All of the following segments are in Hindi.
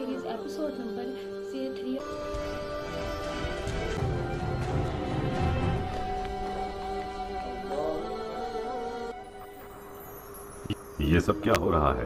Series episode number 3। ये सब क्या हो रहा है?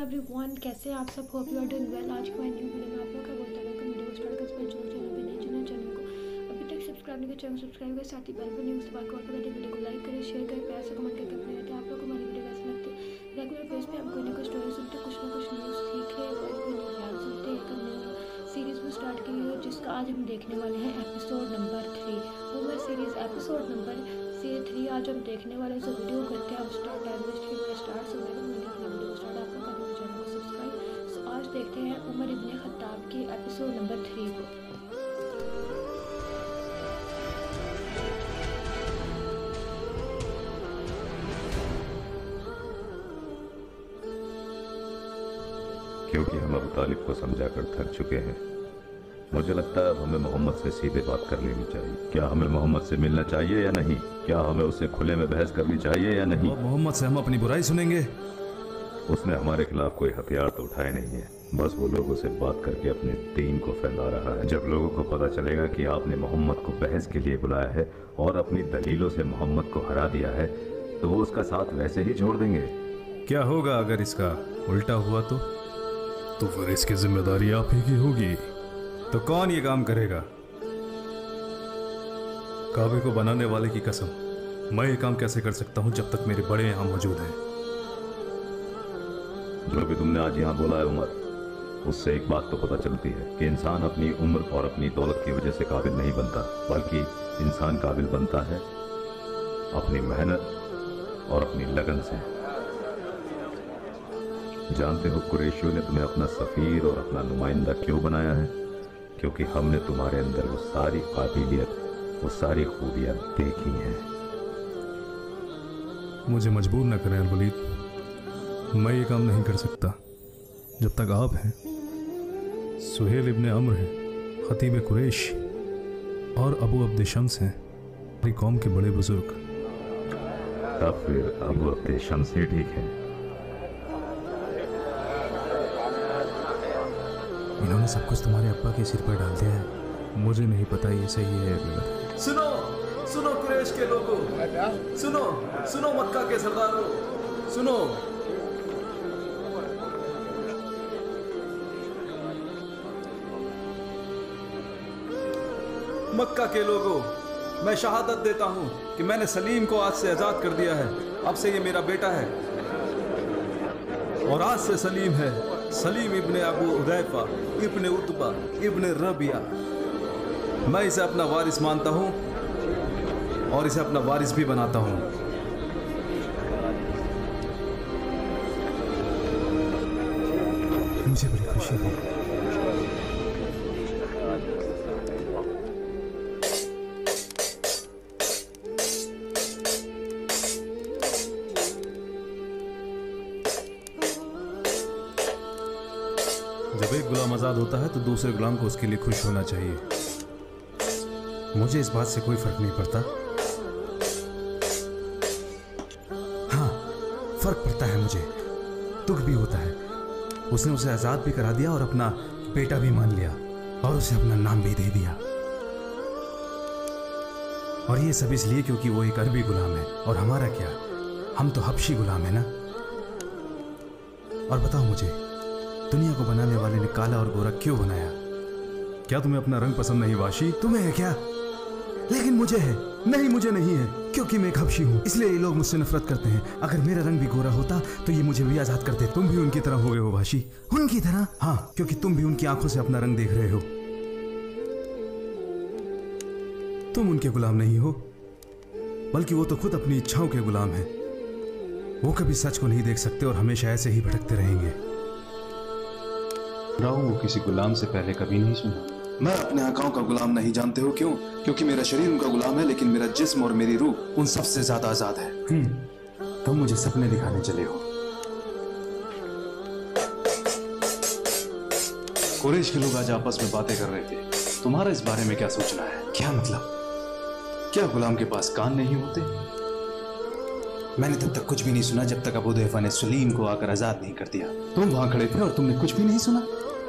एवरीवन, कैसे आप सब? Hope you are doing well. आज की न्यू वीडियो में आप लोग का बहुत वेलकम। वीडियो स्टार्ट करने से पहले चैनल पे नए चैनल को अभी तक सब्सक्राइब नहीं किया, चैनल सब्सक्राइब करें, साथ ही बेल पर न्यूज़ दबा कर वीडियो को लाइक करें, शेयर करें, प्यार से कमेंट करके अपने रहते हैं आप लोग को हमारी वीडियो कैसे लगती है। रेगुलर बेस पे हम कोई ना कोई स्टोरी सुनते, कुछ ना कुछ न्यूज़ सीखे और कोई न्यू ज्ञान सुनते हैं। एक न्यू सीरीज भी स्टार्ट की है जिसका आज हम देखने वाले हैं episode number 3। Umar series episode number 3 आज हम देखने वाले हैं। वीडियो करते हैं हम स्टार्ट। टाइम वेस्ट किए स्टार्ट से वीडियो स्टार्ट आप लोग का चैनल को सब्सक्राइब। आज देखते हैं उमर इब्ने खत्ताब की एपिसोड नंबर 3 को। क्योंकि हम अबू तालिब को समझा कर थक चुके हैं, मुझे लगता है अब हमें मोहम्मद से सीधे बात कर लेनी चाहिए। क्या हमें मोहम्मद से मिलना चाहिए या नहीं? क्या हमें उससे खुले में बहस करनी चाहिए या नहीं? मोहम्मद से हम अपनी बुराई सुनेंगे? उसने हमारे खिलाफ कोई हथियार तो उठाए नहीं है, बस वो लोगों से बात करके अपने दीन को फैला रहा है। जब लोगों को पता चलेगा कि आपने मोहम्मद को बहस के लिए बुलाया है और अपनी दलीलों से मोहम्मद को हरा दिया है, तो वो उसका साथ वैसे ही छोड़ देंगे। क्या होगा अगर इसका उल्टा हुआ तो फिर इसकी जिम्मेदारी आप ही की होगी। तो कौन ये काम करेगा? काबे को बनाने वाले की कसम, मैं ये काम कैसे कर सकता हूं जब तक मेरे बड़े यहां मौजूद हैं। जो भी तुमने आज यहाँ बोला है उमर, उससे एक बात तो पता चलती है कि इंसान अपनी उम्र और अपनी दौलत की वजह से काबिल नहीं बनता, बल्कि इंसान काबिल बनता है अपनी मेहनत और अपनी लगन से। जानते हो कुरैशियों ने तुम्हें अपना सफीर और अपना नुमाइंदा क्यों बनाया है? क्योंकि हमने तुम्हारे अंदर वो सारी काबिलियत, वो सारी खूबियां देखी हैं। मुझे मजबूर न करें अल-वलीद, मैं ये काम नहीं कर सकता जब तक आप हैं, सुहेल इब्ने अम्र हैं, खतीब कुरैश और अबू अब्द शम्स हैं, हमारी कौम के बड़े बुजुर्ग। तब फिर अबू अब्द शम्स ही ठीक है। इन्होंने सब कुछ तुम्हारे अब्बा के सिर पर डाल दिया है। मुझे नहीं पता ये सही है या गलत। सुनो सुनो कुरैश के लोगों, सुनो सुनो मक्का के सरदारों, सुनो। मक्का के लोगों, मैं शहादत देता हूं कि मैंने सलीम को आज से आजाद कर दिया है। अब से ये मेरा बेटा है और आज से सलीम है सलीम इब्ने अबू उदैफा इब्ने उतबा इब्ने रबिया। मैं इसे अपना वारिस मानता हूं और इसे अपना वारिस भी बनाता हूं। मुझे बड़ी खुशी है। जब एक गुलाम आजाद होता है तो दूसरे गुलाम को उसके लिए खुश होना चाहिए। मुझे इस बात से कोई फर्क नहीं पड़ता। हाँ, फर्क पड़ता है मुझे, दुख भी होता है। उसने उसे आजाद भी करा दिया और अपना बेटा भी मान लिया और उसे अपना नाम भी दे दिया। और ये सब इसलिए क्योंकि वो एक अरबी गुलाम है और हमारा क्या, हम तो हबशी गुलाम है ना। और बताओ मुझे, दुनिया को बनाने वाले ने काला और गोरा क्यों बनाया? क्या तुम्हें अपना रंग पसंद नहीं वाशी? तुम्हें है क्या? लेकिन मुझे है। नहीं, मुझे नहीं है, क्योंकि मैं एक हबशी हूँ, इसलिए ये लोग मुझसे नफरत करते हैं। अगर मेरा रंग भी गोरा होता तो ये मुझे भी आजाद करते। तुम भी उनकी तरह हो गए हो वाशी। उनकी तरह? हाँ, क्योंकि तुम भी उनकी आंखों से अपना रंग देख रहे हो। तुम उनके गुलाम नहीं हो, बल्कि वो तो खुद अपनी इच्छाओं के गुलाम हैं। वो कभी सच को नहीं देख सकते और हमेशा ऐसे ही भटकते रहेंगे। वो किसी गुलाम से पहले कभी नहीं सुना। मैं अपने आकाओं का गुलाम नहीं, जानते हो क्यों? क्योंकि मेरा शरीर उनका गुलाम है, लेकिन मेरा जिस्म और मेरी रूह उन सबसे ज्यादा आजाद है। तुम मुझे सपने दिखाने चले हो। कुरैश के लोग आज आपस में बातें कर रहे थे। तुम्हारा इस बारे में क्या सोचना है? क्या मतलब? क्या गुलाम के पास कान नहीं होते? मैंने तब तक कुछ भी नहीं सुना जब तक अबू हुदैफा ने सलीम को आकर आजाद नहीं कर दिया। तुम वहां खड़े थे और तुमने कुछ भी नहीं सुना?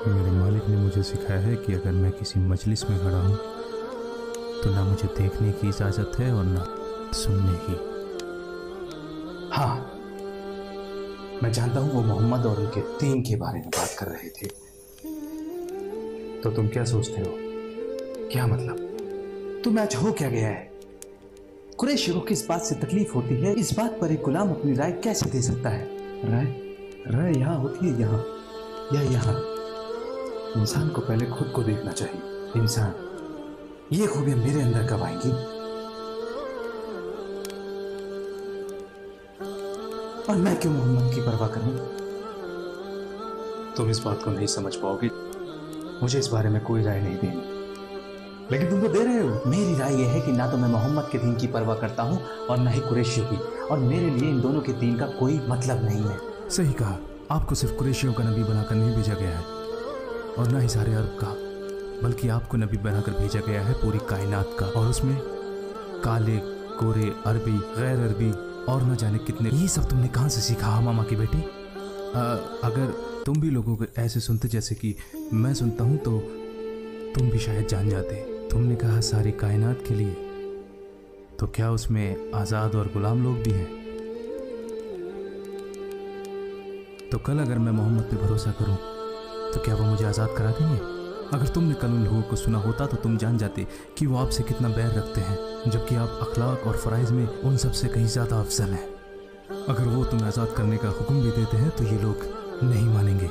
मेरे मालिक ने मुझे सिखाया है कि अगर मैं किसी मजलिस में खड़ा हूँ तो ना मुझे देखने की इजाजत है और ना सुनने की। हाँ, मैं जानता हूं वो मोहम्मद और उनके दीन के बारे में बात कर रहे थे। तो तुम क्या सोचते हो? क्या मतलब? तुम आज हो क्या गया है? कुरैशी को किस बात से तकलीफ होती है, इस बात पर एक गुलाम अपनी राय कैसे दे सकता है? राय यहाँ होती है, यहाँ या यहाँ। इंसान को पहले खुद को देखना चाहिए। इंसान, ये खूबियां मेरे अंदर कब आएंगी? और मैं क्यों मोहम्मद की परवाह करूं? तुम इस बात को नहीं समझ पाओगे। मुझे इस बारे में कोई राय नहीं देनी, लेकिन तुम तो दे रहे हो। मेरी राय यह है कि ना तो मैं मोहम्मद के दीन की परवाह करता हूं और ना ही कुरैशियों की, और मेरे लिए इन दोनों के दीन का कोई मतलब नहीं है। सही कहा, आपको सिर्फ कुरैशियों का नबी बनाकर नहीं भेजा गया है और ना ही सारे अरब का, बल्कि आपको नबी बनाकर भेजा गया है पूरी कायनात का। और उसमें काले, गोरे, अरबी, गैर अरबी और न जाने कितने। ये सब तुमने कहाँ से सीखा मामा की बेटी? अगर तुम भी लोगों को ऐसे सुनते जैसे कि मैं सुनता हूँ तो तुम भी शायद जान जाते। तुमने कहा सारी कायनात के लिए, तो क्या उसमें आज़ाद और गुलाम लोग भी हैं? तो कल अगर मैं मोहम्मद पे भरोसा करूं तो क्या वो मुझे आज़ाद करा देंगे? अगर तुमने कल उन लोगों को सुना होता तो तुम जान जाते कि वो आपसे कितना बैर रखते हैं, जबकि आप अखलाक और फ़राइज़ में उन सबसे कहीं ज़्यादा अफजल हैं। अगर वो तुम्हें आज़ाद करने का हुक्म भी देते हैं तो ये लोग नहीं मानेंगे।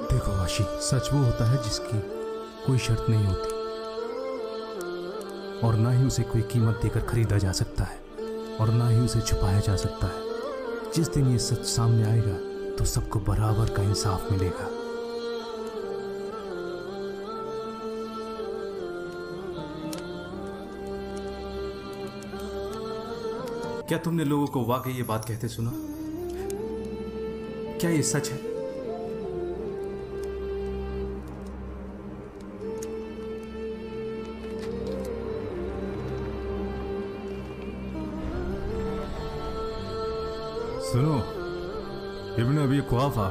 देखो वाशी, सच वो होता है जिसकी कोई शर्त नहीं होती और ना ही उसे कोई कीमत देकर खरीदा जा सकता है और ना ही उसे छुपाया जा सकता है। जिस दिन ये सच सामने आएगा तो सबको बराबर का इंसाफ मिलेगा। क्या तुमने लोगों को वाकई ये बात कहते सुना? क्या ये सच है? सुनो इब्न अबी कुहाफा,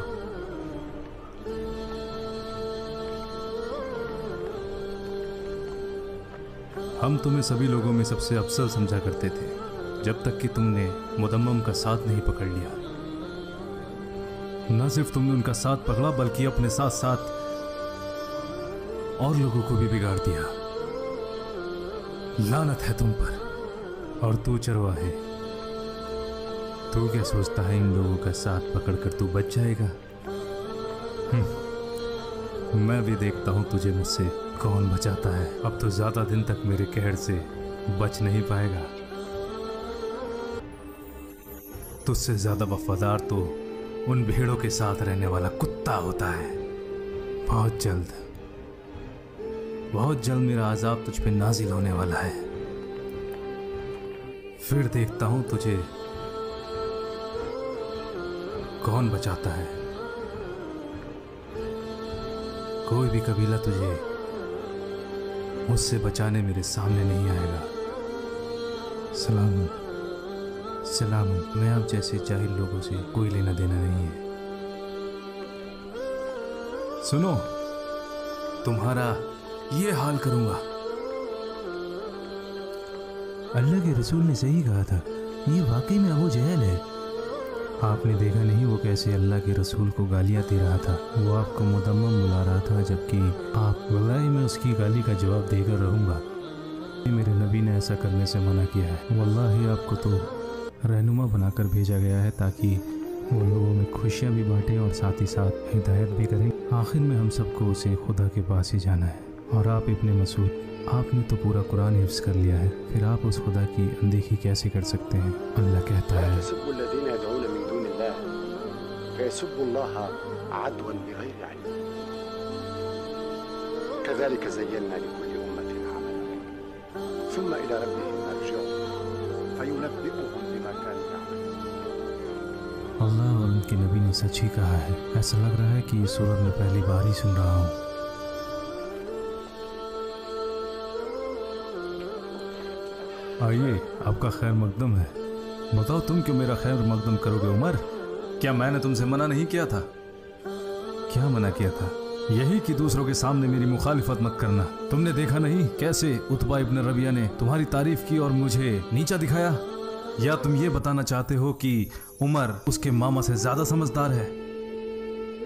हम तुम्हें सभी लोगों में सबसे अफजल समझा करते थे जब तक कि तुमने मुदम्मम का साथ नहीं पकड़ लिया। न सिर्फ तुमने उनका साथ पकड़ा बल्कि अपने साथ साथ और लोगों को भी बिगाड़ दिया। लानत है तुम पर। और तू चरवाहे, तू क्या सोचता है इन लोगों का साथ पकड़कर तू बच जाएगा? मैं भी देखता हूं तुझे मुझसे कौन बचाता है। अब तो ज्यादा दिन तक मेरे कहर से बच नहीं पाएगा। तुझसे ज्यादा वफादार तो उन भेड़ों के साथ रहने वाला कुत्ता होता है। बहुत जल्द मेरा अजाब तुझ पे नाजिल होने वाला है। फिर देखता हूं तुझे कौन बचाता है। कोई भी कबीला तुझे मुझसे बचाने मेरे सामने नहीं आएगा। सलाम। मैं अब जैसे जाहिल लोगों से कोई लेना देना नहीं है। सुनो, तुम्हारा ये हाल करूंगा। अल्लाह के रसूल ने सही कहा था, ये वाकई में अबू जहल है। आपने देखा नहीं वो कैसे अल्लाह के रसूल को गालियां दे रहा था। वो आपको मुदम्मम बुला रहा था, जबकि आप, वल्लाही मैं उसकी गाली का जवाब देकर रहूंगा। मेरे नबी ने ऐसा करने से मना किया है। वल्लाही आपको तो रहनुमा बनाकर भेजा गया है ताकि वो लोगों में खुशियाँ भी बांटे और साथ ही साथ हिदायत भी करें। आखिर में हम सबको उसे खुदा के पास ही जाना है। और आप इब्ने मसूद, आपने तो पूरा कुरान हिफ्ज़ कर लिया है, फिर आप उस खुदा की अनदेखी कैसे कर सकते हैं? अल्लाह कहता है, अल्लाह और उनके नबी ने सच ही कहा है। ऐसा लग रहा है कि इस सूरत में पहली बार ही सुन रहा हूँ। आइए, आपका खैर मकदम है। बताओ तुम क्यों मेरा खैर मकदम करोगे उमर? क्या मैंने तुमसे मना नहीं किया था? क्या मना किया था? यही कि दूसरों के सामने मेरी मुखालिफत मत करना। तुमने देखा नहीं कैसे उतबा इब्न रबिया ने तुम्हारी तारीफ की और मुझे नीचा दिखाया? या तुम ये बताना चाहते हो कि उमर उसके मामा से ज्यादा समझदार है?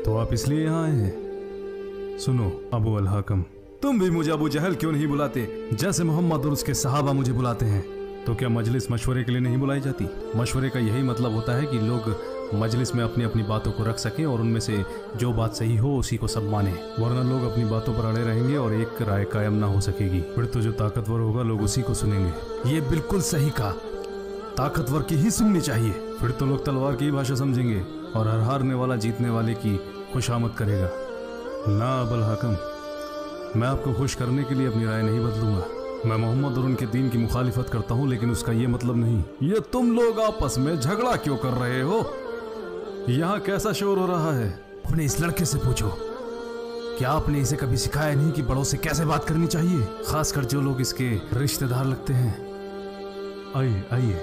तो आप इसलिए यहाँ आए हैं? सुनो अबू अल हाकम, तुम भी मुझे अबू जहल क्यों नहीं बुलाते जैसे मोहम्मद और उसके सहाबा मुझे बुलाते हैं? तो क्या मजलिस मशवरे के लिए नहीं बुलाई जाती? मशवरे का यही मतलब होता है कि लोग मजलिस में अपनी अपनी बातों को रख सकें और उनमें से जो बात सही हो उसी को सब माने, वरना लोग अपनी बातों पर अड़े रहेंगे और एक राय कायम ना हो सकेगी। फिर तो जो ताकतवर होगा लोग उसी को सुनेंगे। ये बिल्कुल सही कहा, ताकतवर की ही सुननी चाहिए। फिर तो लोग तलवार की ही भाषा समझेंगे और हर हारने वाला जीतने वाले की खुशामद करेगा। ना अबुल हाकम, मैं आपको खुश करने के लिए अपनी राय नहीं बदलूंगा। मैं मोहम्मद और उनके दीन की मुखालिफत करता हूँ, लेकिन उसका ये मतलब नहीं। ये तुम लोग आपस में झगड़ा क्यों कर रहे हो? यहाँ कैसा शोर हो रहा है? अपने इस लड़के से पूछो, क्या आपने इसे कभी सिखाया नहीं कि बड़ों से कैसे बात करनी चाहिए, खासकर जो लोग इसके रिश्तेदार लगते हैं? आइए आइए,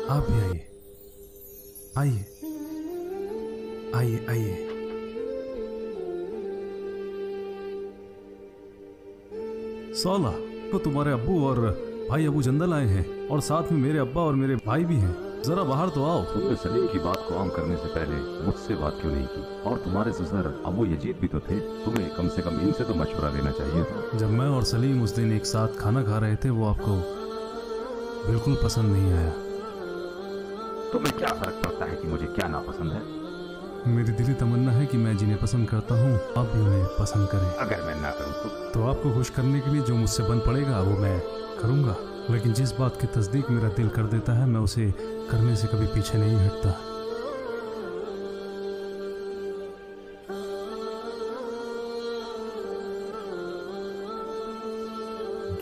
आप भी आइए, आइए आइए आइए। साला को तुम्हारे अब्बू और भाई अबू जंदल आए हैं और साथ में मेरे अब्बा और मेरे भाई भी हैं। जरा बाहर तो आओ। तुमने सलीम की बात को आम करने से पहले मुझसे बात क्यों नहीं की? और तुम्हारे ससुर अबू यजीद भी तो थे, तुम्हें कम से कम इनसे तो मशवरा लेना चाहिए था। जब मैं और सलीम उस दिन एक साथ खाना खा रहे थे, वो आपको बिल्कुल पसंद नहीं आया। तुम्हें क्या फर्क पड़ता है कि मुझे क्या नापसंद है? मेरी दिली तमन्ना है कि मैं जिन्हें पसंद करता हूँ आप भी उन्हें पसंद करें। अगर मैं ना करूँ तो आपको खुश करने के लिए जो मुझसे बन पड़ेगा वो मैं करूँगा, लेकिन जिस बात की तस्दीक मेरा दिल कर देता है मैं उसे करने से कभी पीछे नहीं हटता।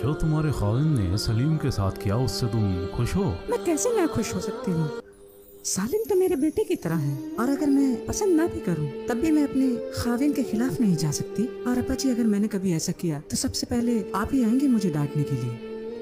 जो तुम्हारे खालिद ने सलीम के साथ किया उससे तुम खुश हो? मैं कैसे ना खुश हो सकती हूँ? सालिम तो मेरे बेटे की तरह है और अगर मैं पसंद ना भी करूं तब भी मैं अपने खाविन के खिलाफ नहीं जा सकती। और अब्बा जी, अगर मैंने कभी ऐसा किया तो सबसे पहले आप ही आएंगे मुझे डांटने के लिए।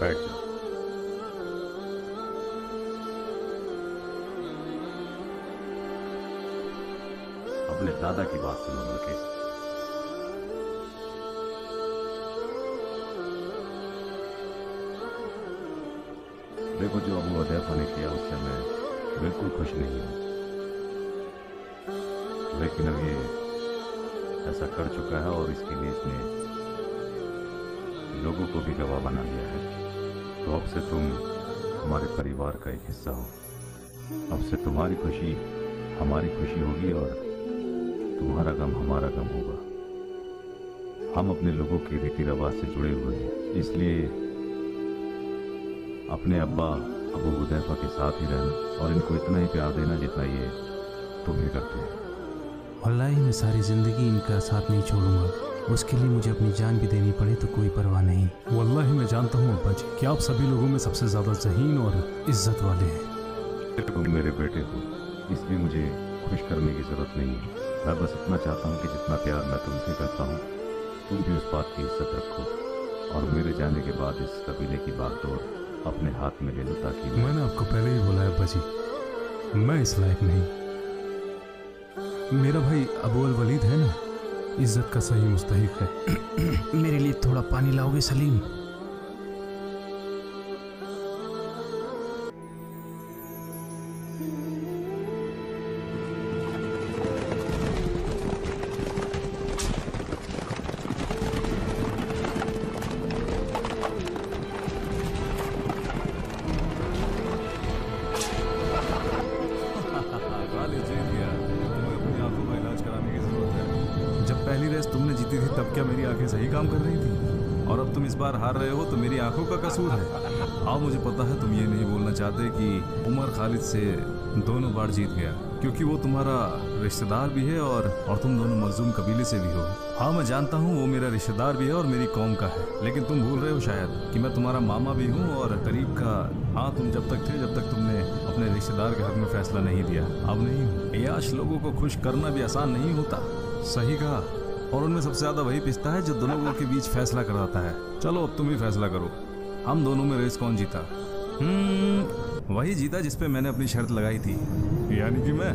बैठ जाओ। अपने दादा की बात सुनो मिलके। देखो, जो अबू हुदैफा ने किया उससे मैं बिल्कुल खुश नहीं हूं, लेकिन अब ये ऐसा कर चुका है और इसके लिए इसने लोगों को भी गवाह बना दिया है। तो अब से तुम हमारे परिवार का एक हिस्सा हो। अब से तुम्हारी खुशी हमारी खुशी होगी और तुम्हारा गम हमारा गम होगा। हम अपने लोगों के रीति रिवाज से जुड़े हुए हैं, इसलिए अपने अब्बा अबू हुदैफा के साथ ही रहना और इनको इतना ही प्यार देना जितना ये तुम्हें करते हैं। वल्लाही मैं सारी जिंदगी इनका साथ नहीं छोड़ूंगा, उसके लिए मुझे अपनी जान भी देनी पड़े तो कोई परवाह नहीं। वल्लाही मैं जानता हूँ अब्बा जी कि आप सभी लोगों में सबसे ज्यादा ज़हीन और इज्जत वाले हैं। तुम मेरे बेटे हो, इसलिए मुझे खुश करने की जरूरत नहीं है। मैं बस इतना चाहता हूँ कि जितना प्यार मैं तुमसे करता हूँ तुम भी उस बात की इज्जत रखो और मेरे जाने के बाद इस कबीले की बागडोर अपने हाथ में ले लो, ताकि मैंने आपको पहले ही बोला है अब्बा जी, मैं इस लायक नहीं। मेरा भाई अबू अल वलीद है ना, इज्जत का सही मुस्तहिक है। मेरे लिए थोड़ा पानी लाओगे सलीम? जब पहली रेस तुमने जीती थी तब क्या मेरी आंखें सही काम कर रही थी? और अब तुम इस बार हार रहे हो तो मेरी आंखों का कसूर है। हाँ मुझे पता है तुम ये नहीं बोलना चाहते कि उमर खालिद से दोनों बार जीत गया, क्योंकि वो तुम्हारा रिश्तेदार भी है और तुम दोनों मखजूम कबीले से भी हो। हाँ मैं जानता हूँ वो मेरा रिश्तेदार भी है और मेरी कौम का है, लेकिन तुम भूल रहे हो शायद कि मैं तुम्हारा मामा भी हूँ और करीब का। हाँ तुम जब तक थे जब तक तुमने अपने रिश्तेदार के हक में फैसला नहीं दिया। अब नहीं हूँ। याश लोगों को खुश करना भी आसान नहीं होता। सही कहा। और उनमें सबसे ज्यादा वही पिसता है जो दोनों के बीच फैसला कराता है। चलो अब तुम ही फैसला करो, हम दोनों में रेस कौन जीता? वही जीता जिस पे मैंने अपनी शर्त लगाई थी, यानी कि मैं।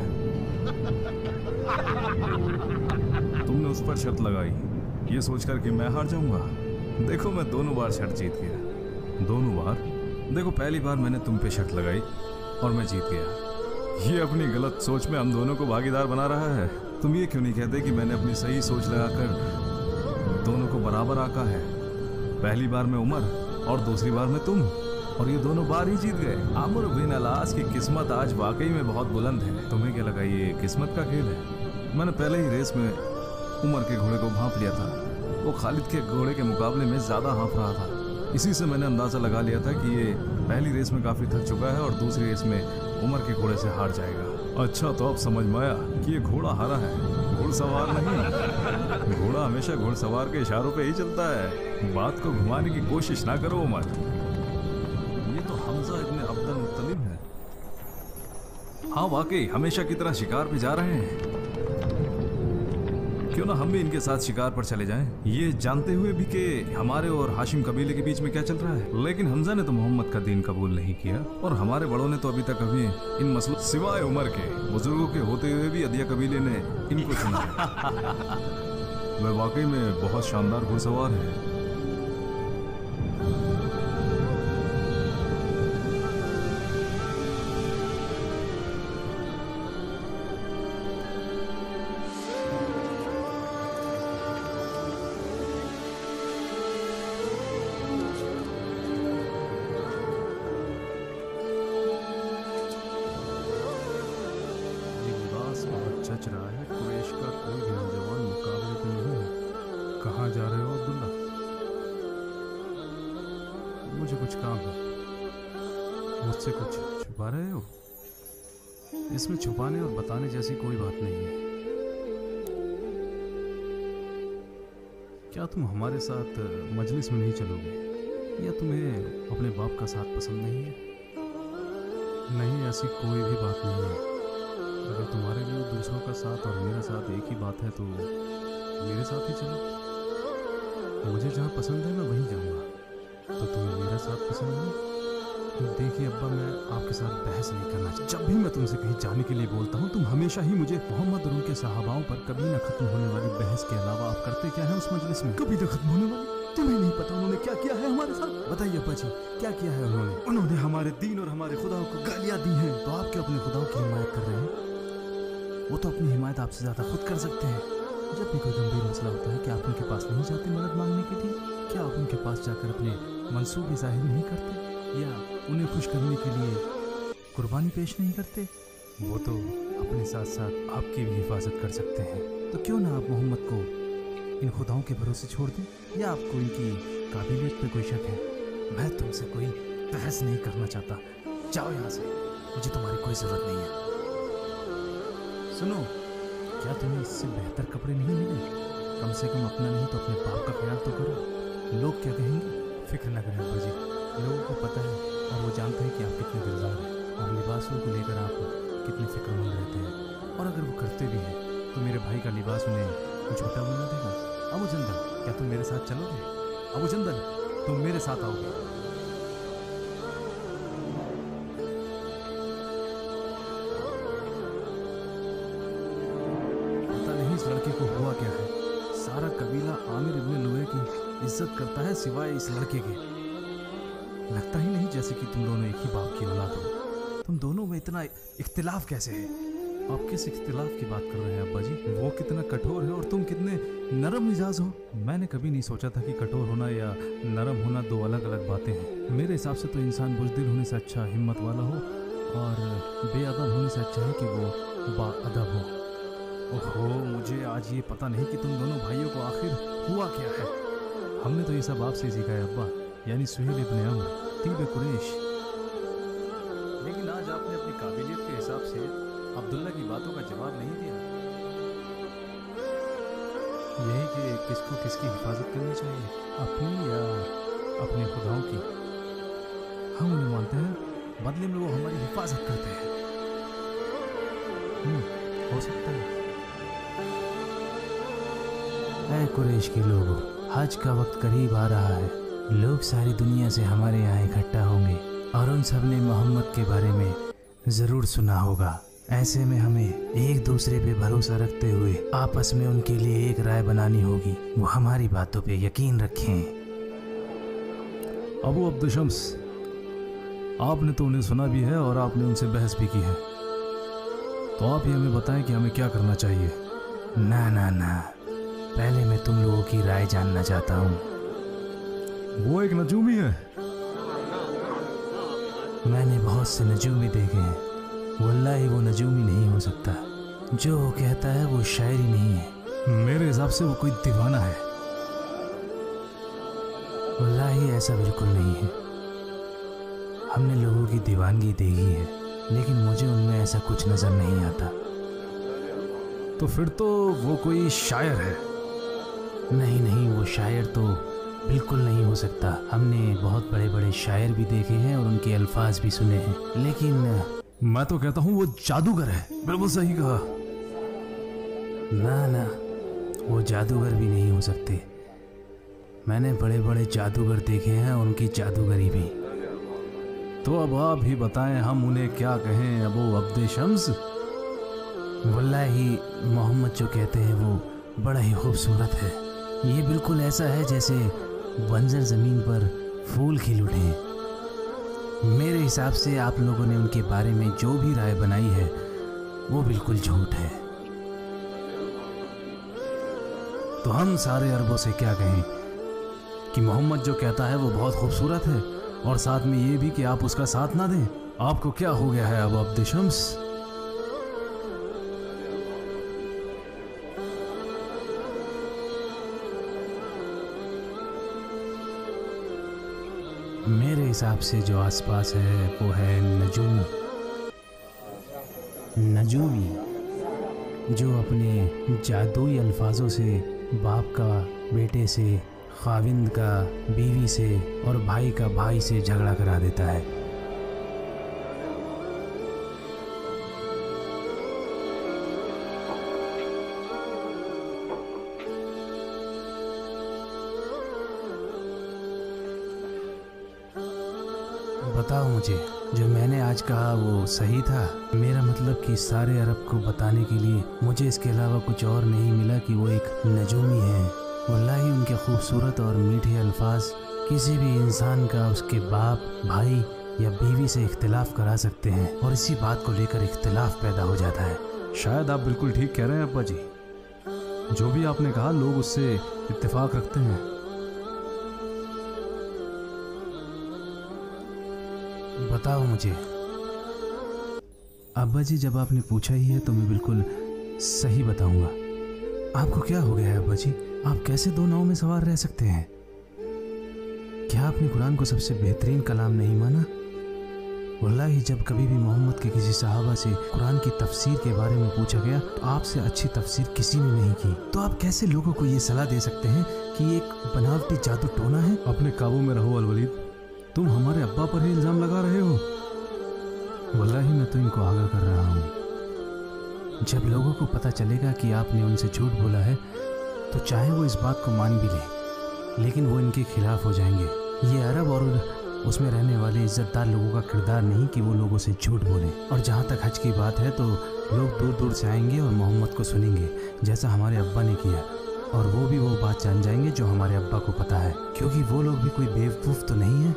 तुमने उस पर शर्त लगाई ये सोचकर कि मैं हार जाऊंगा। देखो मैं दोनों बार शर्त जीत गया। दोनों बार? देखो पहली बार मैंने तुम पे शर्त लगाई और मैं जीत गया। ये अपनी गलत सोच में हम दोनों को भागीदार बना रहा है। तुम ये क्यों नहीं कहते कि मैंने अपनी सही सोच लगाकर दोनों को बराबर आका है? पहली बार में उमर और दूसरी बार में तुम, और ये दोनों बार ही जीत गए। आमिर बिन अलास की किस्मत आज वाकई में बहुत बुलंद है। तुम्हें क्या लगा ये किस्मत का खेल है? मैंने पहले ही रेस में उमर के घोड़े को भांप लिया था। वो खालिद के घोड़े के मुकाबले में ज्यादा हाँफ रहा था। इसी से मैंने अंदाजा लगा लिया था कि ये पहली रेस में काफी थक चुका है और दूसरी रेस में उमर के घोड़े से हार जाएगा। अच्छा तो अब समझ में आया कि ये घोड़ा हारा है, घुड़सवार नहीं। घोड़ा हमेशा घुड़सवार के इशारों पे ही चलता है। बात को घुमाने की कोशिश ना करो उमर। ये तो हमजा इब्न अब्दुल मुत्तलिब है। हाँ वाकई हमेशा की तरह शिकार पे जा रहे हैं। क्यों ना हम भी इनके साथ शिकार पर चले जाएं, ये जानते हुए भी कि हमारे और हाशिम कबीले के बीच में क्या चल रहा है। लेकिन हमजा ने तो मोहम्मद का दीन कबूल नहीं किया और हमारे बड़ों ने तो अभी तक इन मसलों सिवाय उमर के बुजुर्गों के होते हुए भी अदिया कबीले ने इनको चुना है। वह वाकई में बहुत शानदार घुड़सवार है। सच रहा है कुरैश का कोई भी नौजवान मुकाबले पे नहीं है। कहाँ जा रहे हो अब्दुल्ला? मुझे कुछ काम है। मुझसे कुछ छुपा रहे हो? इसमें छुपाने और बताने जैसी कोई बात नहीं है। क्या तुम हमारे साथ मजलिस में नहीं चलोगे या तुम्हें अपने बाप का साथ पसंद नहीं है? नहीं, ऐसी कोई भी बात नहीं है। अगर तुम्हारे लिए दूसरों का साथ और मेरा साथ एक ही बात है तो मेरे साथ ही चलो। मुझे जहाँ पसंद है मैं वहीं जाऊँगा। तो तुम्हें मेरा साथ पसंद है? देखिए अब्बा, मैं आपके साथ बहस नहीं करना चाहता। जब भी मैं तुमसे कहीं जाने के लिए बोलता हूँ तुम हमेशा ही मुझे मोहम्मद और उनके सहाबाओं पर कभी न खत्म होने वाली बहस के अलावा आप करते क्या है उस मजलिस में? कभी न खत्म होने वाली? तुम्हें नहीं पता उन्होंने क्या किया है हमारे साथ? बताइए अब्बा जी, क्या किया है उन्होंने हमारे दीन और हमारे खुदाओं को गालियाँ दी हैं। तो आप क्या अपने खुदाओं की हिमायत कर रहे हैं? वो तो अपनी हिमायत आपसे ज्यादा खुद कर सकते हैं। जब भी कोई गंभीर मसला होता है क्या आप उनके पास नहीं जाते मदद मांगने के लिए? क्या आप उनके पास जाकर अपने मंसूबे जाहिर नहीं करते या उन्हें खुश करने के लिए कुर्बानी पेश नहीं करते? वो तो अपने साथ साथ आपकी भी हिफाजत कर सकते हैं। तो क्यों ना आप मोहम्मद को इन खुदाओं के भरोसे छोड़ दें? या आपको इनकी काबिलियत पे कोई शक है? मैं तुमसे कोई बहस नहीं करना चाहता। जाओ यहाँ से, मुझे तुम्हारी कोई जरूरत नहीं है। सुनो, क्या तुम्हें इससे बेहतर कपड़े नहीं मिले? कम से कम अपना नहीं तो अपने बाप का ख्याल तो करो। लोग क्या कहेंगे? फिक्र न करें अब्बा जी, लोगों को पता है और वो जानते हैं कि आप कितने दिलदार हैं और लिबासों को लेकर आप कितने फिक्रमंद रहते हैं। और अगर वो करते भी हैं तो मेरे भाई का लिबास उन्हें छोटा बना देगा। अबू जंदल, क्या तुम मेरे साथ चलोगे? अबू जंदल, तुम मेरे साथ आओगे? इस लड़के को हुआ क्या है? सारा कबीला आमिर इब्न लुए की इज्जत करता है सिवाय इस लड़के के। लगता ही नहीं जैसे कि तुम दोनों एक ही बाप की औलाद हो। तुम दोनों में इतना इख्तिलाफ कैसे है? आप किस इख्तिलाफ की बात कर रहे हैं अब्बा जी? वो कितना कठोर है और तुम कितने नरम मिजाज हो। मैंने कभी नहीं सोचा था कि कठोर होना या नरम होना दो अलग अलग बातें हैं। मेरे हिसाब से तो इंसान बुज़दिल होने से अच्छा हिम्मत वाला हो और बेअदब होने से अच्छा है कि वो बाअदब हो। ओहो, मुझे आज ये पता नहीं कि तुम दोनों भाइयों को आखिर हुआ क्या है। हमने तो ये सब आपसे सीखा है अब्बा, यानी सुहेल इब्ने अम्र तीब कुरैश। लेकिन आज आपने अपनी काबिलियत के हिसाब से अब्दुल्ला की बातों का जवाब नहीं दिया। यही कि किसको किसकी हिफाजत करनी चाहिए, अपनी या अपने खुदाओं की। हम उन्हें मानते हैं, बदले में वो हमारी हिफाजत करते हैं। हो सकता है। ऐ कुरैश के लोगों, हज का वक्त करीब आ रहा है। लोग सारी दुनिया से हमारे यहाँ इकट्ठा होंगे और उन सब ने मोहम्मद के बारे में ज़रूर सुना होगा। ऐसे में हमें एक दूसरे पे भरोसा रखते हुए आपस में उनके लिए एक राय बनानी होगी। वो हमारी बातों पे यकीन रखें। अबू अब्दुशम्स, आपने तो उन्हें सुना भी है और आपने उनसे बहस भी की है, तो आप ही हमें बताएं कि हमें क्या करना चाहिए। ना ना ना, पहले मैं तुम लोगों की राय जानना चाहता हूँ। वो एक नजूमी है। मैंने बहुत से नजूमी देखे हैं, वल्लाही वो नजूमी नहीं हो सकता। जो वो कहता है वो शायरी नहीं है। मेरे हिसाब से वो कोई दीवाना है। वल्लाही ऐसा बिल्कुल नहीं है। हमने लोगों की दीवानगी देखी है, लेकिन मुझे उनमें ऐसा कुछ नजर नहीं आता। तो फिर तो वो कोई शायर है। नहीं नहीं, वो शायर तो बिल्कुल नहीं हो सकता। हमने बहुत बड़े बड़े शायर भी देखे हैं और उनके अल्फाज भी सुने हैं, लेकिन मैं तो कहता हूँ वो जादूगर है। बिल्कुल सही कहा। ना ना, वो जादूगर भी नहीं हो सकते। मैंने बड़े बड़े जादूगर देखे हैं और उनकी जादूगरी भी। तो अब आप ही बताएं, हम उन्हें क्या कहें अबू अब्दे शम्स? वल्लाही मोहम्मद जो कहते हैं वो बड़ा ही खूबसूरत है। ये बिल्कुल ऐसा है जैसे बंजर ज़मीन पर फूल खिल उठे। मेरे हिसाब से आप लोगों ने उनके बारे में जो भी राय बनाई है वो बिल्कुल झूठ है। तो हम सारे अरबों से क्या कहें कि मोहम्मद जो कहता है वो बहुत खूबसूरत है, और साथ में ये भी कि आप उसका साथ ना दें। आपको क्या हो गया है अबू अब्दे शम्स? मेरे हिसाब से जो आसपास है वो है नजूमी। नजूमी जो अपने जादुई अल्फाजों से बाप का बेटे से, खाविंद का बीवी से और भाई का भाई से झगड़ा करा देता है। बताओ मुझे, जो मैंने आज कहा वो सही था? मेरा मतलब कि सारे अरब को बताने के लिए मुझे इसके अलावा कुछ और नहीं मिला कि वो एक नजूमी है। वल्लाही उनके खूबसूरत और मीठे अल्फाज किसी भी इंसान का उसके बाप, भाई या बीवी से इख्तिलाफ करा सकते हैं और इसी बात को लेकर इख्तिलाफ पैदा हो जाता है। शायद आप बिल्कुल ठीक कह रहे हैं अब्बा जी। जो भी आपने कहा, लोग उससे इत्तेफाक रखते हैं। बताओ मुझे। अब्बा जी, जब आपने पूछा ही है तो मैं बिल्कुल सही बताऊंगा। आपको क्या हो गया है अब्बा जी? आप कैसे दो नाव में सवार रह सकते हैं? क्या आपने कुरान को सबसे बेहतरीन कलाम नहीं माना? वल्लाही जब कभी भी मोहम्मद के किसी सहाबा से कुरान की तफसीर के बारे में पूछा गया तो आपसे अच्छी तफसीर किसी ने नहीं की। तो आप कैसे लोगों को ये सलाह दे सकते हैं कि एक बनावटी जादू टोना है? अपने काबू में रहो अल-वलीद। तुम हमारे अब्बा पर ही इल्ज़ाम लगा रहे हो। वल्लाही मैं तो इनको आगाह कर रहा हूँ। जब लोगों को पता चलेगा कि आपने उनसे झूठ बोला है तो चाहे वो इस बात को मान भी ले, लेकिन वो इनके खिलाफ हो जाएंगे। ये अरब और उसमें रहने वाले इज्जतदार लोगों का किरदार नहीं कि वो लोगों से झूठ बोले। और जहाँ तक हज की बात है तो लोग दूर दूर से आएंगे और मोहम्मद को सुनेंगे, जैसा हमारे अब्बा ने किया, और वो भी वो बात जान जाएंगे जो हमारे अब्बा को पता है, क्योंकि वो लोग भी कोई बेवकूफ़ तो नहीं है।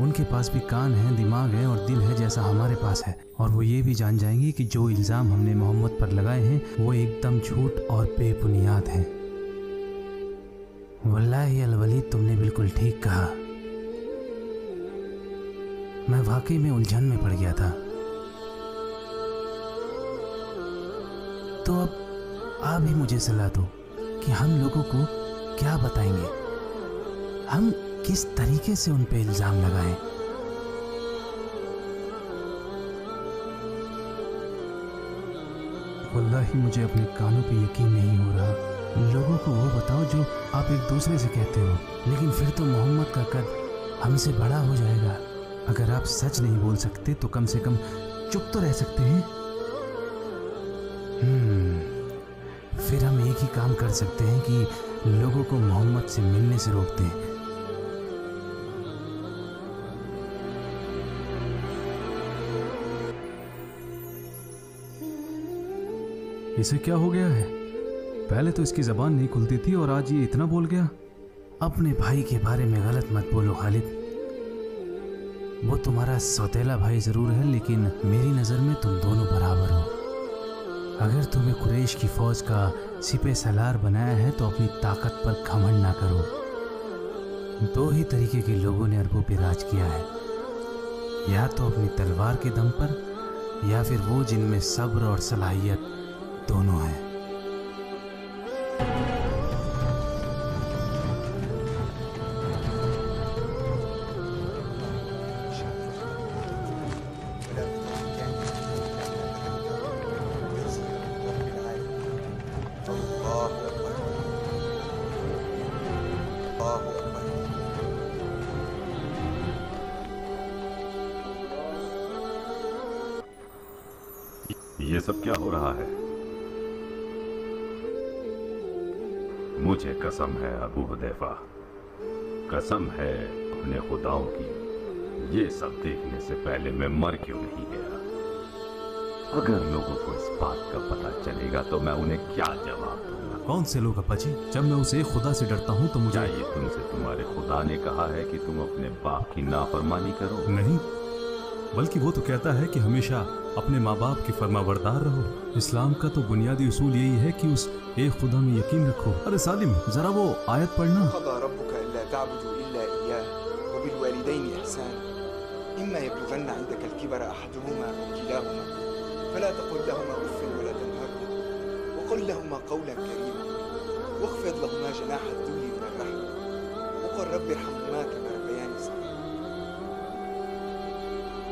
उनके पास भी कान है, दिमाग है और दिल है जैसा हमारे पास है, और वो ये भी जान जाएंगे कि जो इल्ज़ाम हमने मोहम्मद पर लगाए हैं वो एकदम झूठ और बेबुनियाद हैं। वल्लाही अल-वलीद, तुमने बिल्कुल ठीक कहा। मैं वाकई में उलझन में पड़ गया था। तो अब आप ही मुझे सलाह दो कि हम लोगों को क्या बताएंगे। हम किस तरीके से उन पे इल्जाम लगाएं? वल्लाही मुझे अपने कानों पे यकीन नहीं हो रहा। लोगों को वो बताओ जो आप एक दूसरे से कहते हो, लेकिन फिर तो मोहम्मद का कद हमसे बड़ा हो जाएगा। अगर आप सच नहीं बोल सकते तो कम से कम चुप तो रह सकते हैं। फिर हम एक ही काम कर सकते हैं कि लोगों को मोहम्मद से मिलने से रोक दें। इसे क्या हो गया है? पहले तो इसकी जबान नहीं खुलती थी और आज ये इतना बोल गया। अपने भाई के बारे में गलत मत बोलो खालिद। वो तुम्हारा सौतेला भाई जरूर है, लेकिन मेरी नज़र में तुम दोनों बराबर हो। अगर तुम्हें कुरैश की फौज का सिपह सलार बनाया है तो अपनी ताकत पर घमंड ना करो। दो ही तरीके के लोगों ने अरबों पे राज किया है, या तो अपनी तलवार के दम पर, या फिर वो जिनमें सब्र और सलाहियत दोनों है। ये सब क्या हो रहा है? मुझे कसम है अबू हुदैफा, कसम है अपने खुदाओं की, ये सब देखने से पहले मैं मर क्यों नहीं गया। अगर लोगों को इस बात का पता चलेगा तो मैं उन्हें क्या जवाब दूंगा? कौन से लोग अब्बा जी? जब मैं उसे खुदा से डरता हूँ तो मुझे चाहिए तुमसे तुम्हारे खुदा ने कहा है कि तुम अपने बाप की नाफरमानी करो? नहीं, बल्कि वो तो कहता है कि हमेशा अपने माँ बाप की फरमाबरदार रहो। इस्लाम का तो बुनियादी उसूल यही है कि उस एक खुदा में यकीन रखो। अरे सालिम, जरा वो आयत पढ़ना। क़ज़ा रब्बुका अल्ला तअबुदू इल्ला इय्याहु व बिल वालिदैनि इहसाना इम्मा यब्लुगन्ना इंदका अल-किबरा अहदुहुमा अव किलाहुमा फला तक़ुल लहुमा उफ़्फ़िन वला तनहरहुमा व क़ुल लहुमा क़ौलन करीमा वाख़फ़िद लहुमा जनाह अद-दुल्ली मिन ar-रहमा व क़ुल रब्बि इरहमहुमा कमा रब्बयानी सग़ीरा।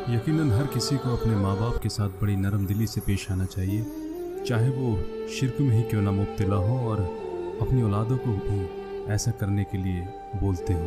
यकीनन हर किसी को अपने माँ बाप के साथ बड़ी नरम दिली से पेश आना चाहिए, चाहे वो शिर्क में ही क्यों ना मुब्तला हो, और अपनी औलादों को भी ऐसा करने के लिए बोलते हो।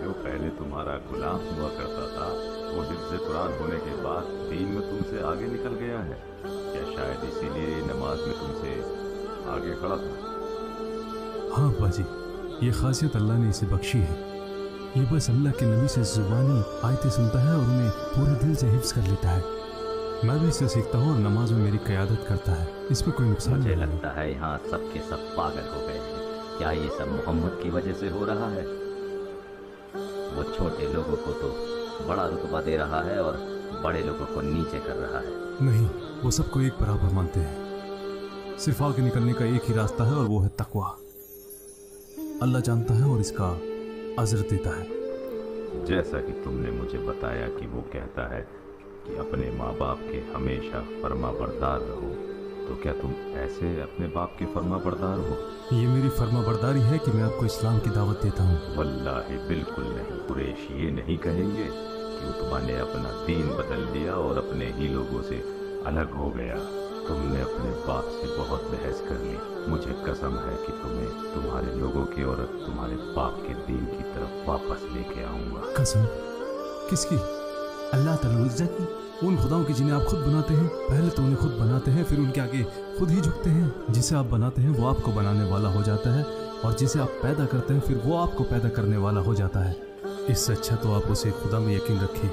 जो पहले तुम्हारा गुलाम हुआ करता था वो हिफ्ज़ कुरान होने के बाद दीन में तुमसे आगे निकल गया है, या शायद इसीलिए नमाज में तुमसे आगे खड़ा था? हाँ बाजी, ये खासियत अल्लाह ने इसे बख्शी है। ये बस अल्लाह के नबी से जुबानी आयतें सुनता है और उन्हें पूरे दिल से हिफ्ज़ कर लेता है। मैं भी इसे सीखता हूँ और नमाज में मेरी क़यादत करता है। इसमें कोई नुकसान मुझे नहीं है। लगता है यहाँ सब के सब पागल हो गए हैं। क्या ये सब मोहम्मद की वजह से हो रहा है? वो छोटे लोगों को तो बड़ा रुतबा दे रहा है और बड़े लोगों को नीचे कर रहा है। नहीं, वो सबको एक बराबर मानते हैं। सिर्फ आगे निकलने का एक ही रास्ता है और वो है तकवा। अल्लाह जानता है और इसका अजर देता है। जैसा कि तुमने मुझे बताया कि वो कहता है कि अपने माँ बाप के हमेशा फर्मा बरदार रहो, तो क्या तुम ऐसे अपने बाप के फर्मा बरदार हो? ये मेरी फर्मा बरदारी है कि मैं आपको इस्लाम की दावत देता हूँ। वल्लाही बिल्कुल नहीं। कुरैश ये नहीं कहेंगे कि उतबा ने अपना दीन बदल लिया और अपने ही लोगों से अलग हो गया। तुमने अपने बाप से बहुत बहस कर ली। मुझे कसम है कि तुम्हें तुम्हारे लोगों की और तुम्हारे बाप के दीन की तरफ वापस लेके आऊंगा। कसम? किसकी? अल्लाह तआला इज्जत की, उन खुदाओं की जिन्हें आप खुद बनाते हैं। पहले तो उन्हें खुद बनाते हैं, फिर उनके आगे खुद ही झुकते हैं। जिसे आप बनाते हैं वो आपको बनाने वाला हो जाता है, और जिसे आप पैदा करते हैं फिर वो आपको पैदा करने वाला हो जाता है। इससे अच्छा तो आप उसे खुदा में यकीन रखिए